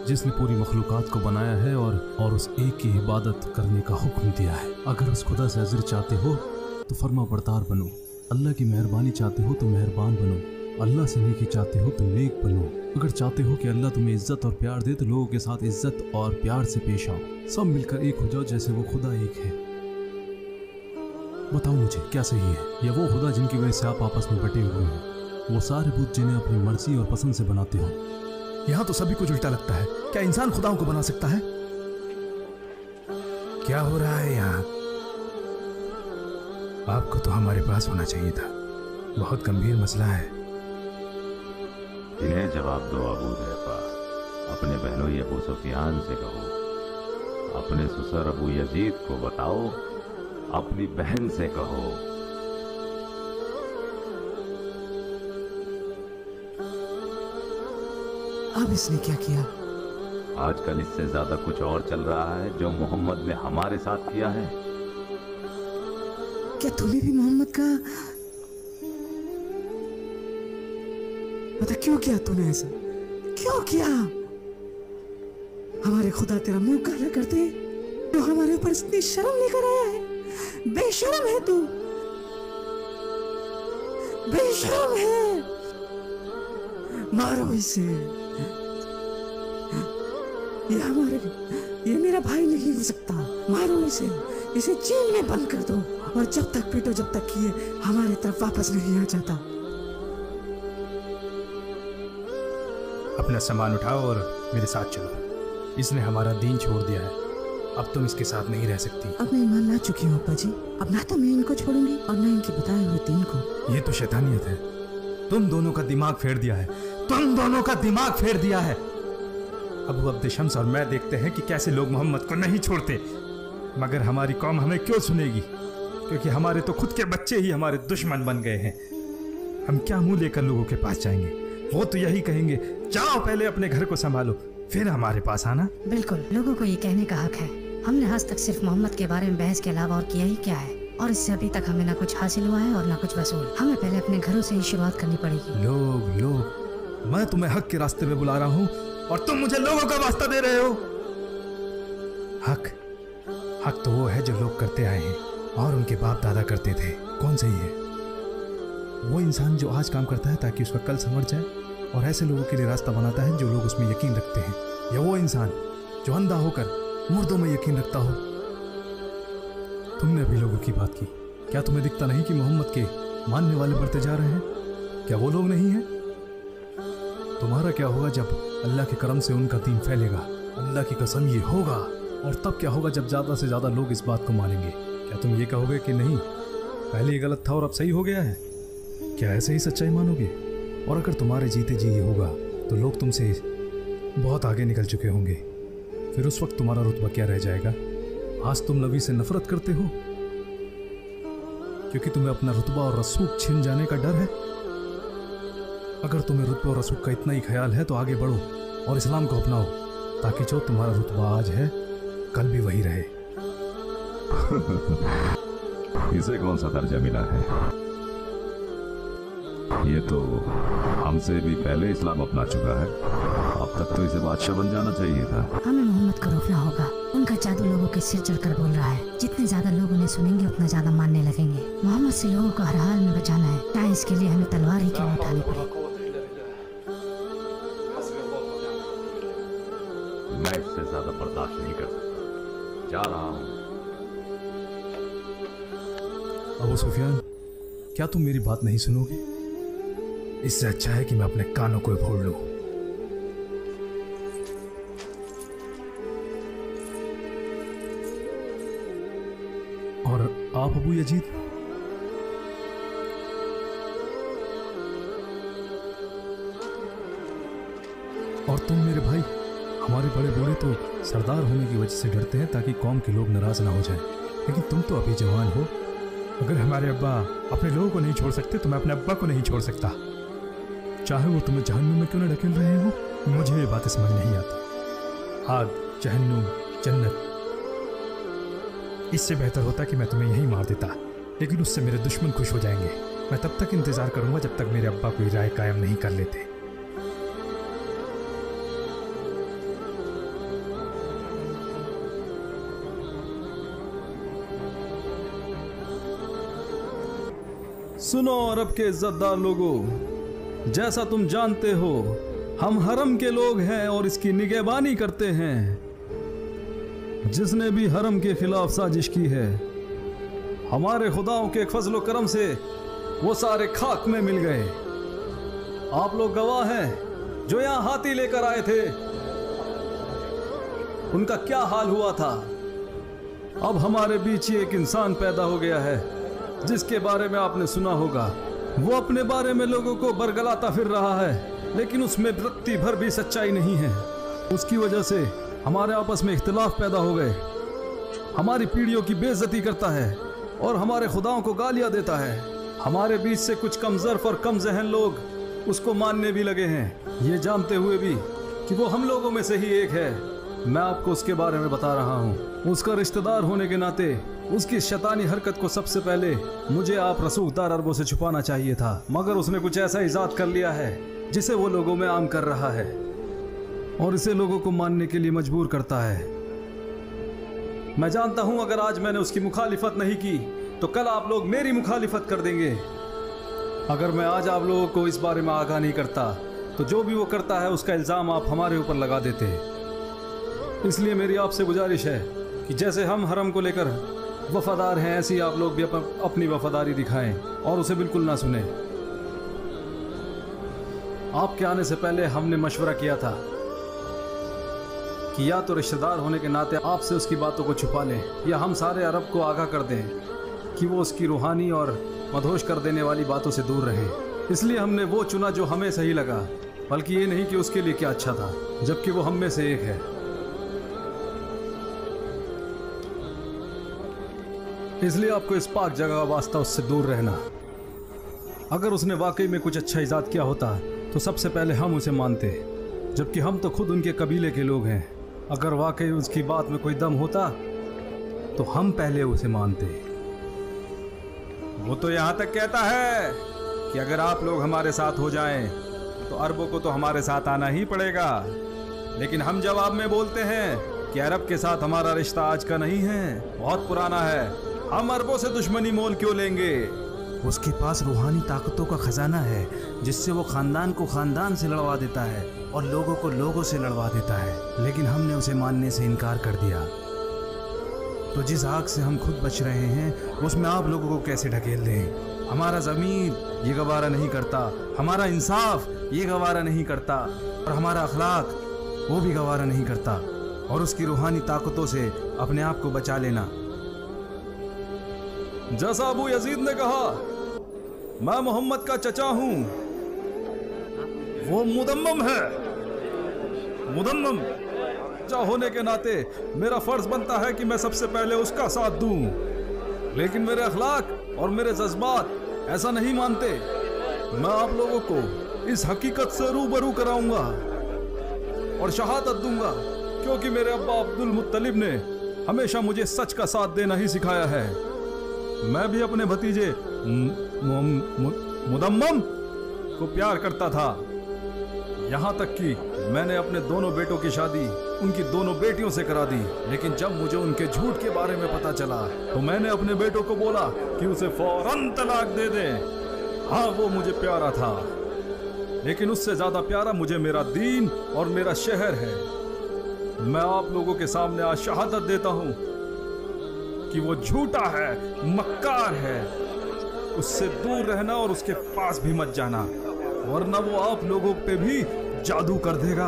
जिसने पूरी मखलूक़ात को बनाया है और उस एक की इबादत करने का हुक्म दिया है। अगर उस खुदा से अज़र चाहते हो तो फर्मा बरदार बनो। अल्लाह की मेहरबानी चाहते हो तो मेहरबान बनो। अल्लाह से नेकी चाहते हो तो नेक बनो। अगर चाहते हो कि अल्लाह तुम्हें इज्जत और प्यार दे तो लोगों के साथ इज्जत और प्यार से पेश आओ। सब मिलकर एक हो जाओ जैसे वो खुदा एक है। बताओ मुझे क्या सही है, या वो खुदा जिनकी वजह से आप आपस में बटे हुए हैं, वो सारे बुत जिन्हें अपनी मर्जी और पसंद से बनाते हो, यहां तो सभी कुछ उल्टा लगता है। क्या इंसान खुदाओं को बना सकता है? क्या हो रहा है यहाँ? आपको तो हमारे पास होना चाहिए था। बहुत गंभीर मसला है। इन्हें जवाब दो अबू हुदैफा। अपने बहनोई अबू सुफियान से कहो, अपने ससुर अबू यजीद को बताओ, अपनी बहन से कहो। अब इसने क्या किया? आजकल इससे ज्यादा कुछ और चल रहा है जो मोहम्मद ने हमारे साथ किया है। क्या तूने भी मोहम्मद का बता क्यों किया तूने ऐसा? क्यों किया? हमारे खुदा तेरा मुंह काला कर दे। तो हमारे ऊपर इतनी शर्म लेकर आया है। बेशर्म है तू, बेशर्म है। मारो इसे। ये मेरा भाई नहीं हो सकता। मारो इसे, इसे जेल में बंद कर दो और जब तक पीटो जब तक ये हमारी तरफ वापस नहीं आ जाता। अपना सामान उठाओ और मेरे साथ चलो। इसने हमारा दीन छोड़ दिया है, अब तुम इसके साथ नहीं रह सकती। अब मैं ईमान ला चुकी हूँ अब्बा जी। अब ना तो मैं इनको छोड़ूंगी और ना इनके बताए हुए दीन को। ये तो शैतानियत है। तुम दोनों का दिमाग फेर दिया है। तुम दोनों का दिमाग फेर दिया है। अबू अब्द शम्स और मैं देखते हैं कि कैसे लोग मोहम्मद को नहीं छोड़ते, मगर हमारी कौम हमें क्यों सुनेगी? क्योंकि हमारे तो खुद के बच्चे ही हमारे दुश्मन बन गए हैं। हम क्या मुंह लेकर लोगों के पास जाएंगे? वो तो यही कहेंगे, जाओ पहले अपने घर को संभालो, फिर हमारे पास आना। बिल्कुल, लोगों को ये कहने का हक है। हमने आज तक सिर्फ मोहम्मद के बारे में बहस के अलावा और किया ही क्या है, और इससे अभी तक हमें ना कुछ हासिल हुआ है और ना कुछ वसूल। हमें पहले अपने घरों से ही शुरुआत करनी पड़ेगी। लोग, मैं तुम्हें हक के रास्ते में बुला रहा हूँ और तुम मुझे लोगों का वास्ता दे रहे हो। हक तो वो है जो लोग करते आए हैं और उनके बाप दादा करते थे। कौन सही है? वो इंसान जो आज काम करता है ताकि उसका कल संवर जाए और ऐसे लोगों के लिए रास्ता बनाता है जो लोग उसमें यकीन रखते हैं, या वो इंसान जो अंधा होकर मुर्दों में यकीन रखता हो? तुमने अभी लोगों की बात की। क्या तुम्हें दिखता नहीं कि मोहम्मद के मानने वाले बढ़ते जा रहे हैं? क्या वो लोग नहीं हैं? तुम्हारा क्या होगा जब अल्लाह के करम से उनका दीन फैलेगा? अल्लाह की कसम ये होगा। और तब क्या होगा जब ज्यादा से ज्यादा लोग इस बात को मानेंगे? क्या तुम ये कहोगे कि नहीं, पहले ये गलत था और अब सही हो गया है? क्या ऐसे ही सच्चाई मानोगे? और अगर तुम्हारे जीते जी ये होगा तो लोग तुमसे बहुत आगे निकल चुके होंगे। फिर उस वक्त तुम्हारा रुतबा क्या रह जाएगा? आज तुम नबी से नफरत करते हो क्योंकि तुम्हें अपना रुतबा और रसूख छिन जाने का डर है। अगर तुम्हें रुतबा और रसूख का इतना ही ख्याल है तो आगे बढ़ो और इस्लाम को अपनाओ, ताकि जो तुम्हारा रुतबा आज है कल भी वही रहे। इसे कौन सा दर्जा मिला है? ये तो हमसे भी पहले इस्लाम अपना चुका है। अब तक तो इसे बादशाह बन जाना चाहिए था। हमें मोहम्मद को रोकना होगा। उनका जादू लोगों के सिर चढ़कर बोल रहा है। जितने ज्यादा लोग उन्हें सुनेंगे उतना ज्यादा मानने लगेंगे। मोहम्मद से लोगों को हर हाल में बचाना है, चाहे इसके लिए हमें तलवार ही क्यों उठानी पड़े। मैं इससे ज्यादा बर्दाश्त नहीं कर सकता। जा रहा हूं। अबू सुफियान, क्या तुम मेरी बात नहीं सुनोगे? इससे अच्छा है कि मैं अपने कानों को फोड़ लूं। और आप अबू यजीद, और तुम मेरे भाई, हमारे बड़े बूढ़े तो सरदार होने की वजह से डरते हैं ताकि कौम के लोग नाराज ना हो जाएं, लेकिन तुम तो अभी जवान हो। अगर हमारे अब्बा अपने लोगों को नहीं छोड़ सकते तो मैं अपने अब्बा को नहीं छोड़ सकता, चाहे वो तुम्हें जहन्नुम में क्यों न ढकेल रहे हो। मुझे ये बातें समझ नहीं आती। आग, जहन्नुम, जन्नत, इससे बेहतर होता कि मैं तुम्हें यहीं मार देता, लेकिन उससे मेरे दुश्मन खुश हो जाएंगे। मैं तब तक इंतजार करूंगा जब तक मेरे अब्बा कोई राय कायम नहीं कर लेते। सुनो अरब के इज्जतदार लोगों, जैसा तुम जानते हो हम हरम के लोग हैं और इसकी निगहबानी करते हैं। जिसने भी हरम के खिलाफ साजिश की है, हमारे खुदाओं के फजलो करम से वो सारे खाक में मिल गए। आप लोग गवाह हैं जो यहाँ हाथी लेकर आए थे, उनका क्या हाल हुआ था। अब हमारे बीच ही एक इंसान पैदा हो गया है जिसके बारे में आपने सुना होगा। वो अपने बारे में लोगों को बरगलाता फिर रहा है, लेकिन उसमें रत्ती भर भी सच्चाई नहीं है। उसकी वजह से हमारे आपस में इख्तिलाफ पैदा हो गए। हमारी पीढ़ियों की बेइज्जती करता है और हमारे खुदाओं को गालियां देता है। हमारे बीच से कुछ कमजोर और कम जहन लोग उसको मानने भी लगे हैं, ये जानते हुए भी कि वो हम लोगों में से ही एक है। मैं आपको उसके बारे में बता रहा हूँ। उसका रिश्तेदार होने के नाते उसकी शैतानी हरकत को सबसे पहले मुझे आप रसूखदार अरबों से छुपाना चाहिए था, मगर उसने कुछ ऐसा इजाद कर लिया है जिसे वो लोगों में आम कर रहा है और इसे लोगों को मानने के लिए मजबूर करता है। मैं जानता हूं अगर आज मैंने उसकी मुखालिफत नहीं की तो कल आप लोग मेरी मुखालिफत कर देंगे। अगर मैं आज आप लोगों को इस बारे में आगाह नहीं करता तो जो भी वो करता है उसका इल्ज़ाम आप हमारे ऊपर लगा देते। इसलिए मेरी आपसे गुजारिश है कि जैसे हम हरम को लेकर वफादार हैं, ऐसी आप लोग भी अपनी वफादारी दिखाएं और उसे बिल्कुल ना सुने। आपके आने से पहले हमने मशवरा किया था कि या तो रिश्तेदार होने के नाते आपसे उसकी बातों को छुपा लें, या हम सारे अरब को आगाह कर दें कि वो उसकी रूहानी और मदहोश कर देने वाली बातों से दूर रहे। इसलिए हमने वो चुना जो हमें सही लगा, बल्कि ये नहीं कि उसके लिए क्या अच्छा था, जबकि वो हम में से एक है। इसलिए आपको इस पाक जगह का वास्ता उससे दूर रहना। अगर उसने वाकई में कुछ अच्छा इजाद किया होता तो सबसे पहले हम उसे मानते, जबकि हम तो खुद उनके कबीले के लोग हैं। अगर वाकई उसकी बात में कोई दम होता तो हम पहले उसे मानते। वो तो यहाँ तक कहता है कि अगर आप लोग हमारे साथ हो जाएं तो अरबों को तो हमारे साथ आना ही पड़ेगा, लेकिन हम जवाब में बोलते हैं कि अरब के साथ हमारा रिश्ता आज का नहीं है, बहुत पुराना है। हम अरबों से दुश्मनी मोल क्यों लेंगे? उसके पास रूहानी ताकतों का खजाना है जिससे वो खानदान को खानदान से लड़वा देता है और लोगों को लोगों से लड़वा देता है, लेकिन हमने उसे मानने से इनकार कर दिया। तो जिस आग से हम खुद बच रहे हैं उसमें आप लोगों को कैसे ढकेल दें? हमारा ज़मीर ये गवारा नहीं करता, हमारा इंसाफ ये गवारा नहीं करता, और हमारा अखलाक वो भी गवारा नहीं करता। और उसकी रूहानी ताकतों से अपने आप को बचा लेना। जैसा अबू यजीद ने कहा, मैं मोहम्मद का चचा हूं, वो मुदम्मम है। मुदम्मम चचा होने के नाते मेरा फर्ज बनता है कि मैं सबसे पहले उसका साथ दूं, लेकिन मेरे अखलाक और मेरे जज्बात ऐसा नहीं मानते। मैं आप लोगों को इस हकीकत से रूबरू कराऊंगा और शहादत दूंगा, क्योंकि मेरे अब्बा अब्दुल मुत्तलिब ने हमेशा मुझे सच का साथ देना ही सिखाया है। मैं भी अपने भतीजे मुदम्मम को प्यार करता था, यहाँ तक कि मैंने अपने दोनों बेटों की शादी उनकी दोनों बेटियों से करा दी। लेकिन जब मुझे उनके झूठ के बारे में पता चला तो मैंने अपने बेटों को बोला कि उसे फौरन तलाक दे दें। हाँ, वो मुझे प्यारा था, लेकिन उससे ज्यादा प्यारा मुझे मेरा दीन और मेरा शहर है। मैं आप लोगों के सामने आज शहादत देता हूं कि वो झूठा है, मक्कार है। उससे दूर रहना और उसके पास भी मत जाना, वरना वो आप लोगों पे भी जादू कर देगा।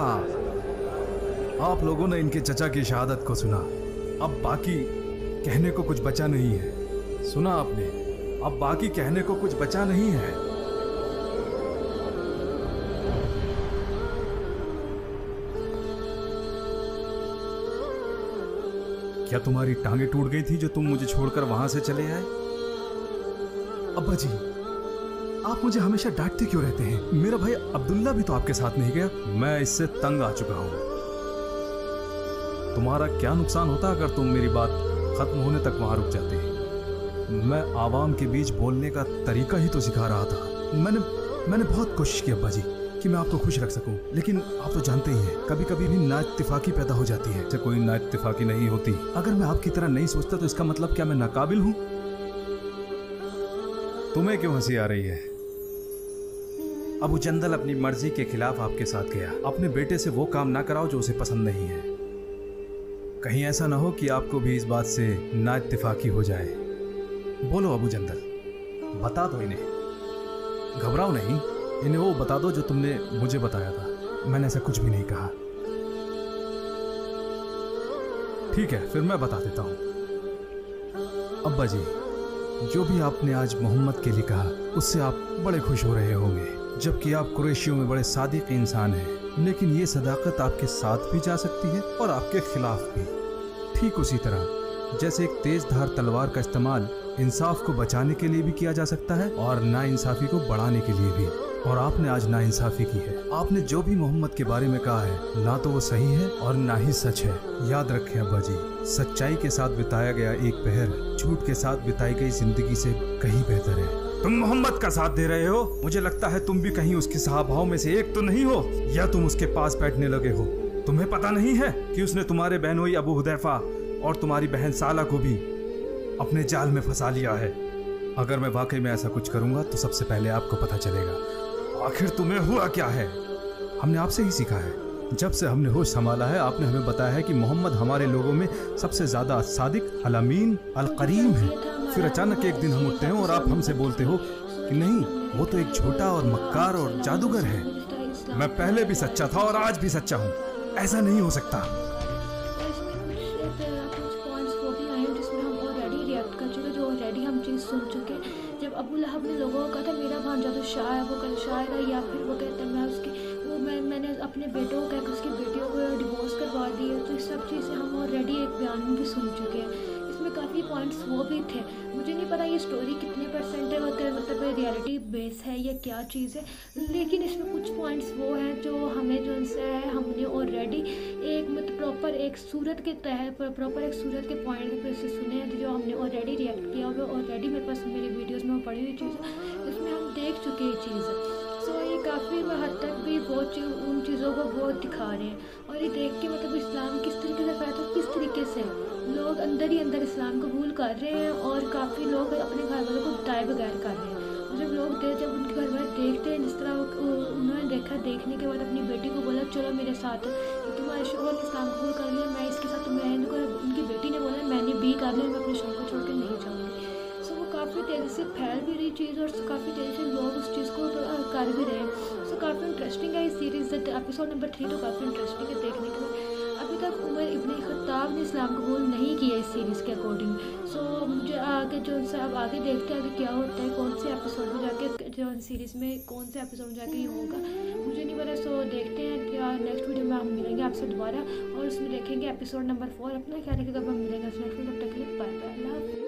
आप लोगों ने इनके चचा की शहादत को सुना, अब बाकी कहने को कुछ बचा नहीं है। सुना आपने, अब बाकी कहने को कुछ बचा नहीं है। क्या तुम्हारी टांगे टूट गई थी जो तुम मुझे छोड़कर वहां से चले आए? अब्बा जी, आप मुझे हमेशा डांटते क्यों रहते हैं? मेरा भाई अब्दुल्ला भी तो आपके साथ नहीं गया। मैं इससे तंग आ चुका हूं। तुम्हारा क्या नुकसान होता अगर तुम मेरी बात खत्म होने तक वहां रुक जाते? मैं आवाम के बीच बोलने का तरीका ही तो सिखा रहा था। मैंने बहुत कोशिश की अब्बा जी कि मैं आपको खुश रख सकूं, लेकिन आप तो जानते ही हैं कभी कभी भी नाइत्तेफाकी पैदा हो जाती है। से कोई नाइत्तेफाकी नहीं होती। अगर मैं आपकी तरह नहीं सोचता तो इसका मतलब क्या मैं नाकाबिल हूं? तुम्हें क्यों हंसी आ रही है? अबू जंदल अपनी मर्जी के खिलाफ आपके साथ गया। अपने बेटे से वो काम ना कराओ जो उसे पसंद नहीं है। कहीं ऐसा ना हो कि आपको भी इस बात से नाइत्तेफाकी हो जाए। बोलो अबू जंदल, बता दो इन्हें, घबराओ नहीं। इन्हें वो बता दो जो तुमने मुझे बताया था। मैंने ऐसा कुछ भी नहीं कहा। ठीक है, फिर मैं बता देता हूं। अब्बा जी, जो भी आपने आज मोहम्मद के लिए कहा उससे आप बड़े खुश हो रहे होंगे, जबकि आप कुरैशियों में बड़े सादिक इंसान हैं। लेकिन ये सदाकत आपके साथ भी जा सकती है और आपके खिलाफ भी। ठीक उसी तरह जैसे एक तेज धार तलवार का इस्तेमाल इंसाफ को बचाने के लिए भी किया जा सकता है और नाइंसाफी को बढ़ाने के लिए भी। और आपने आज नाइंसाफी की है। आपने जो भी मोहम्मद के बारे में कहा है ना तो वो सही है और ना ही सच है। याद रखें अब्बा जी, सच्चाई के साथ बिताया गया एक पहर झूठ के साथ बिताई गई जिंदगी से कहीं बेहतर है। तुम मोहम्मद का साथ दे रहे हो, मुझे लगता है तुम भी कहीं उसके सहाबाओं में से एक तो नहीं हो, या तुम उसके पास बैठने लगे हो। तुम्हें पता नहीं है कि उसने तुम्हारे बहनोई अबू हुदैफा और तुम्हारी बहन साला को भी अपने जाल में फंसा लिया है। अगर मैं वाकई में ऐसा कुछ करूंगा तो सबसे पहले आपको पता चलेगा आखिर तुम्हें हुआ क्या है। हमने आपसे ही सीखा है। जब से हमने होश संभाला है आपने हमें बताया है कि मोहम्मद हमारे लोगों में सबसे ज्यादा सादिक, अल-अमीन, अल-करीम है। फिर अचानक एक दिन हम उठते हैं और आप हमसे बोलते हो कि नहीं, वो तो एक झूठा और मक्कार और जादूगर है। मैं पहले भी सच्चा था और आज भी सच्चा हूँ। ऐसा नहीं हो सकता। हम चीज़ सुन चुके। जब अबू लहब ने लोगों को कहा था मेरा भांजा तो शायर, वो कल शायर है, या फिर वो कहते हैं मैं उसकी मैंने अपने बेटों को कहकर उसकी बेटियों को डिवोर्स करवा दिया, तो इस सब चीज़ें हम ऑलरेडी एक बयान में भी सुन चुके हैं। इसमें काफ़ी पॉइंट्स वो भी थे। मुझे नहीं पता ये स्टोरी कितने परसेंट है, मतलब रियलिटी बेस है या क्या चीज़ है, लेकिन इसमें कुछ पॉइंट्स वो हैं जो हमें जो है हमने ऑलरेडी एक मतलब प्रॉपर एक सूरत के तहत प्रॉपर एक सूरत के पॉइंट पे से सुने हैं, जो हमने ऑलरेडी रिएक्ट किया हुआ ऑलरेडी मेरे पास मेरे वीडियोस में पड़ी हुई चीज़ है, इसमें हम देख चुके ये चीज़। सो ये काफ़ी हद तक भी वो उन चीज़ों को बहुत दिखा रहे हैं, और ये देख के मतलब इस्लाम किस तरीके से फैलता है, किस तरीके से लोग अंदर ही अंदर इस्लाम कबूल कर रहे हैं, और काफ़ी लोग अपने घर वालों को बताए बगैर कर रहे हैं। और जब लोग जब उनके घर वाले देखते हैं, जिस तरह उन्होंने देखा, देखने के बाद अपनी बेटी को बोला चलो मेरे साथ, तुम्हारे शोहर ने इस्लाम कबूल कर लिया, मैं इसके साथ तुम्हें रहने को। उनकी बेटी ने बोला मैंने भी कर लिया, मैं अपने शोहर को छोड़ कर नहीं जाऊँगी। सो वो काफ़ी तेज़ी से फैल भी रही चीज़, और काफ़ी तेज़ी से लोग उस चीज़ को कर भी रहे हैं। सो काफ़ी इंटरेस्टिंग है इस सीरीज़। एपिसोड नंबर 3 तो काफ़ी इंटरेस्टिंग है देखने के लिए। अभी तक उमर इब्न खत्ताब ने इस्लाम कबूल नहीं किया इस सीरीज़ के अकॉर्डिंग। सो मुझे आगे जो उनसे अब आगे देखते हैं कि क्या होता है, कौन से एपिसोड में जाके जो सीरीज़ में कौन से एपिसोड में जाके ये होगा मुझे नहीं पता। सो देखते हैं क्या नेक्स्ट वीडियो में हम मिलेंगे आपसे दोबारा, और उसमें देखेंगे एपिसोड नंबर 4। अपना ख्याल रखिएगा, हम मिलेंगे नेक्स्ट वीडियो। तब तक के लिए बाय बाय, अल्लाह हाफ़िज़।